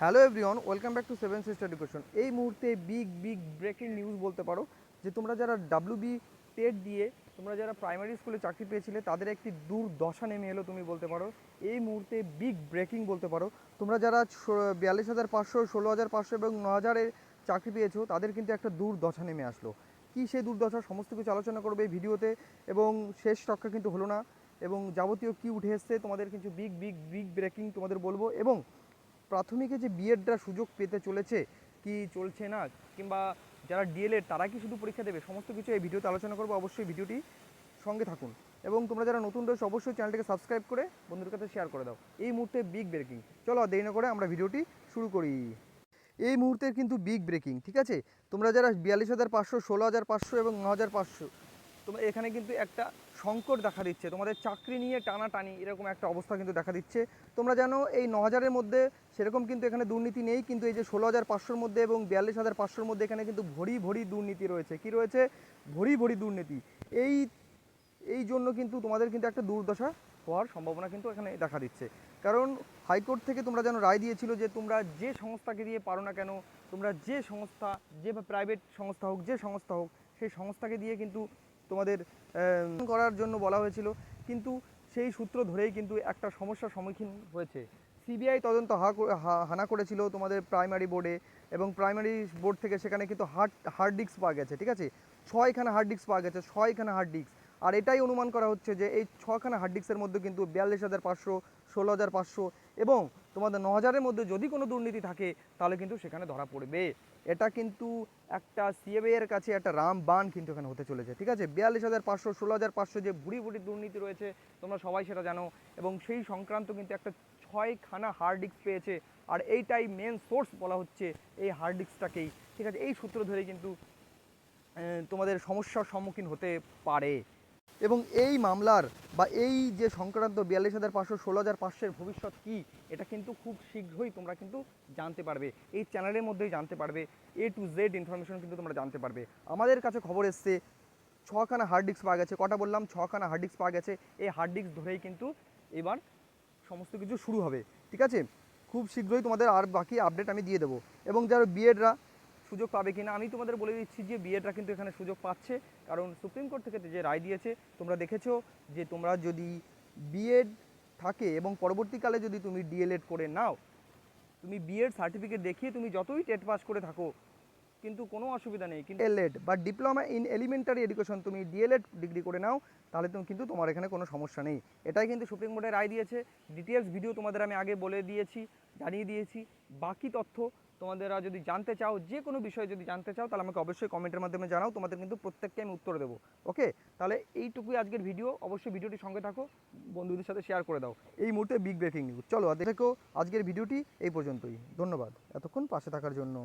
Hello everyone, welcome back to seven sister education. এই মুহূর্তে big breaking news বলতে পারো যে তোমরা যারা ডাব্লিউবি টেট দিয়ে তোমরা যারা প্রাইমারি স্কুলে চাকরি পেয়েছিলে তাদের একটি দুর্দশা নেমে এলো তুমি বলতে পারো। এই মুহূর্তে বিগ ব্রেকিং বলতে পারো। তোমরা যারা 42,500, 16,500 এবং 9,000-এর চাকরি পেয়েছো তাদের কিন্তু একটা দুর্দশা নেমে আসলো। কী সেই দুর্দশা সমস্ত কিছু আলোচনা করবে এই ভিডিওতে, এবং শেষ রক্ষা কিন্তু হলো না, এবং যাবতীয় কী উঠে এসছে তোমাদের কিছু বিগ ব্রেকিং তোমাদের বলবো, এবং প্রাথমিকে যে বিএডরা সুযোগ পেতে চলেছে কি চলছে না, কিংবা যারা ডিএলএড তারা কি শুধু পরীক্ষা দেবে, সমস্ত কিছু এই ভিডিওতে আলোচনা করবো। অবশ্যই ভিডিওটি সঙ্গে থাকুন, এবং তোমরা যারা নতুন রয়েছে অবশ্যই চ্যানেলটিকে সাবস্ক্রাইব করে বন্ধুদের কাছে শেয়ার করে দাও। এই মুহূর্তে বিগ ব্রেকিং, চলো আর দেরি না করে আমরা ভিডিওটি শুরু করি। এই মুহূর্তের কিন্তু বিগ ব্রেকিং, ঠিক আছে? তোমরা যারা 42,500, 16,500 এবং 9,500, তোমরা এখানে কিন্তু একটা সংকট দেখা দিচ্ছে, তোমাদের চাকরি নিয়ে টানাটানি এরকম একটা অবস্থা কিন্তু দেখা দিচ্ছে। তোমরা জানো এই 9,000-এর মধ্যে সেরকম কিন্তু এখানে দুর্নীতি নেই, কিন্তু এই যে 16,500-র মধ্যে এবং 42,500-র মধ্যে এখানে কিন্তু ভরি দুর্নীতি রয়েছে। কি রয়েছে? ভরি দুর্নীতি। এই এই জন্য কিন্তু তোমাদের কিন্তু একটা দুর্দশা হওয়ার সম্ভাবনা কিন্তু এখানে দেখা দিচ্ছে। কারণ হাইকোর্ট থেকে তোমরা যেন রায় দিয়েছিল যে তোমরা যে সংস্থাকে দিয়ে পারো না কেন, তোমরা যে সংস্থা, যে প্রাইভেট সংস্থা হোক, যে সংস্থা হোক, সেই সংস্থাকে দিয়ে কিন্তু তোমাদের করার জন্য বলা হয়েছিল। কিন্তু সেই সূত্র ধরেই কিন্তু একটা সমস্যার সম্মুখীন হয়েছে। সিবিআই তদন্ত হানা করেছিল তোমাদের প্রাইমারি বোর্ডে, এবং প্রাইমারি বোর্ড থেকে সেখানে কিন্তু হার্ড ডিস্ক পাওয়া গেছে, ঠিক আছে? 6খানা হার্ড ডিস্ক পাওয়া গেছে, 6খানা হার্ড ডিস্ক। আর এটাই অনুমান করা হচ্ছে যে এই 6খানা হার্ড ডিস্কের মধ্যে কিন্তু 42,500, 16,500 এবং তোমাদের 9,000-এর মধ্যে যদি কোনো দুর্নীতি থাকে তাহলে কিন্তু সেখানে ধরা পড়বে। এটা কিন্তু একটা সিএবি এর কাছে একটা রামবাণ কিন্তু এখানে হতে চলেছে, ঠিক আছে? 42,500, 16,500 যে ভুরি দুর্নীতি রয়েছে তোমরা সবাই সেটা জানো, এবং সেই সংক্রান্ত কিন্তু একটা 6খানা হার্ড ডিস্ক পেয়েছে। আর এইটাই মেন সোর্স বলা হচ্ছে এই হার্ড ডিস্কটাকেই, ঠিক আছে? এই সূত্র ধরে কিন্তু তোমাদের সমস্যার সম্মুখীন হতে পারে। এবং এই মামলার বা এই যে সংক্রান্ত 42,500, 16,500-এর ভবিষ্যৎ কী, এটা কিন্তু খুব শীঘ্রই তোমরা কিন্তু জানতে পারবে, এই চ্যানেলের মধ্যেই জানতে পারবে। A to Z ইনফরমেশন কিন্তু তোমরা জানতে পারবে। আমাদের কাছে খবর এসছে 6খানা হার্ড ডিস্ক পাওয়া গেছে। কটা বললাম? 6খানা হার্ড ডিস্ক পাওয়া গেছে। এই হার্ড ডিস্ক ধরেই কিন্তু এবার সমস্ত কিছু শুরু হবে, ঠিক আছে? খুব শীঘ্রই তোমাদের আর বাকি আপডেট আমি দিয়ে দেবো। এবং যারা বিএডরা সুযোগ পাবে কিনা আমি তোমাদের বলে দিচ্ছি যে বিএডরা কিন্তু এখানে সুযোগ পাচ্ছে, কারণ সুপ্রিম কোর্ট থেকে যে রায় দিয়েছে তোমরা দেখেছো যে তোমরা যদি বিএড থাকে এবং পরবর্তীকালে যদি তুমি ডিএলএড করে নাও, তুমি বিএড সার্টিফিকেট দেখিয়ে তুমি যতই টেট পাস করে থাকো কিন্তু কোনো অসুবিধা নেই, কিন্তু এলএড বা ডিপ্লোমা ইন এলিমেন্টারি এডুকেশন তুমি ডিএলএড ডিগ্রি করে নাও তাহলে তুমি কিন্তু তোমার এখানে কোনো সমস্যা নেই। এটাই কিন্তু সুপ্রিম কোর্টের রায় দিয়েছে। ডিটেলস ভিডিও তোমাদের আমি আগে বলে দিয়েছি, জানিয়ে দিয়েছি। বাকি তথ্য তোমাদেরা যদি জানতে চাও, যে কোনো বিষয়ে যদি জানতে চাও তাহলে আমাকে অবশ্যই কমেন্টের মাধ্যমে জানাও, তোমাদের কিন্তু প্রত্যেককে আমি উত্তর দেবো। ওকে, তাহলে এইটুকুই আজকের ভিডিও। অবশ্যই ভিডিওটি সঙ্গে থাকো, বন্ধুদের সাথে শেয়ার করে দাও। এই মুহূর্তে বিগ ব্রেকিং নিউজ। চলো দেখো, আজকের ভিডিওটি এই পর্যন্তই। ধন্যবাদ এতক্ষণ পাশে থাকার জন্য।